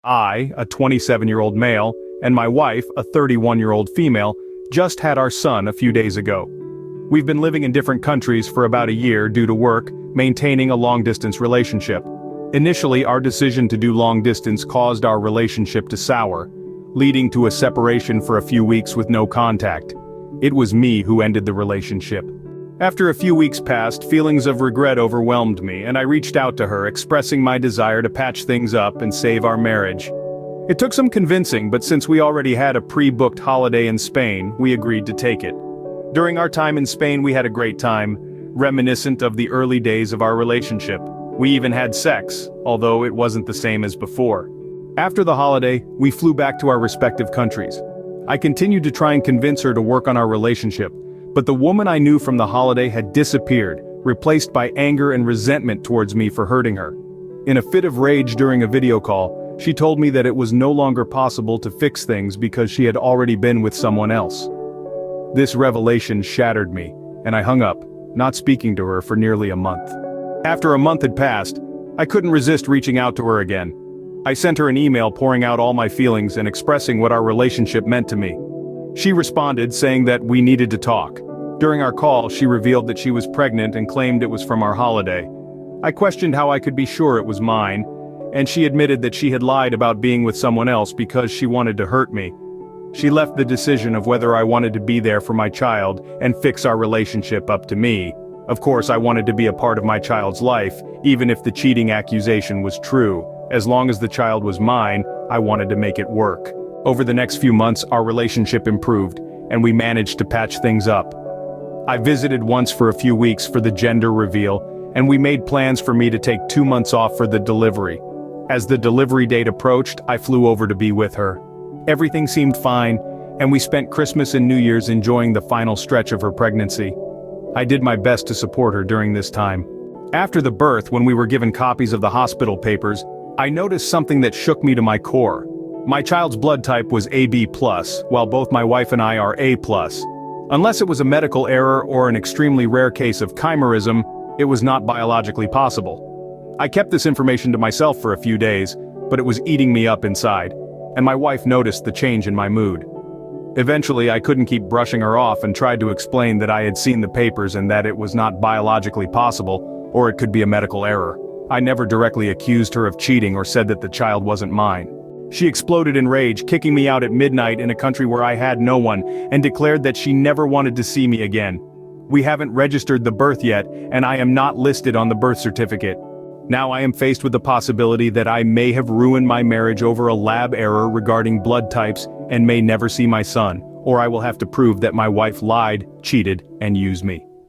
I, a 27-year-old male, and my wife, a 31-year-old female, just had our son a few days ago. We've been living in different countries for about a year due to work, maintaining a long-distance relationship. Initially, our decision to do long-distance caused our relationship to sour, leading to a separation for a few weeks with no contact. It was me who ended the relationship. After a few weeks passed, feelings of regret overwhelmed me, and I reached out to her, expressing my desire to patch things up and save our marriage. It took some convincing, but since we already had a pre-booked holiday in Spain, we agreed to take it. During our time in Spain, we had a great time, reminiscent of the early days of our relationship. We even had sex, although it wasn't the same as before. After the holiday, we flew back to our respective countries. I continued to try and convince her to work on our relationship, but the woman I knew from the holiday had disappeared, replaced by anger and resentment towards me for hurting her. In a fit of rage during a video call, she told me that it was no longer possible to fix things because she had already been with someone else. This revelation shattered me, and I hung up, not speaking to her for nearly a month. After a month had passed, I couldn't resist reaching out to her again. I sent her an email pouring out all my feelings and expressing what our relationship meant to me. She responded saying that we needed to talk. During our call, she revealed that she was pregnant and claimed it was from our holiday. I questioned how I could be sure it was mine, and she admitted that she had lied about being with someone else because she wanted to hurt me. She left the decision of whether I wanted to be there for my child and fix our relationship up to me. Of course, I wanted to be a part of my child's life, even if the cheating accusation was true. As long as the child was mine, I wanted to make it work. Over the next few months, our relationship improved, and we managed to patch things up. I visited once for a few weeks for the gender reveal, and we made plans for me to take 2 months off for the delivery. As the delivery date approached, I flew over to be with her. Everything seemed fine, and we spent Christmas and New Year's enjoying the final stretch of her pregnancy. I did my best to support her during this time. After the birth, when we were given copies of the hospital papers, I noticed something that shook me to my core. My child's blood type was AB+, while both my wife and I are A+. Unless it was a medical error or an extremely rare case of chimerism, it was not biologically possible. I kept this information to myself for a few days, but it was eating me up inside, and my wife noticed the change in my mood. Eventually, I couldn't keep brushing her off and tried to explain that I had seen the papers and that it was not biologically possible, or it could be a medical error. I never directly accused her of cheating or said that the child wasn't mine. She exploded in rage, kicking me out at midnight in a country where I had no one, and declared that she never wanted to see me again. We haven't registered the birth yet, and I am not listed on the birth certificate. Now I am faced with the possibility that I may have ruined my marriage over a lab error regarding blood types and may never see my son, or I will have to prove that my wife lied, cheated, and used me.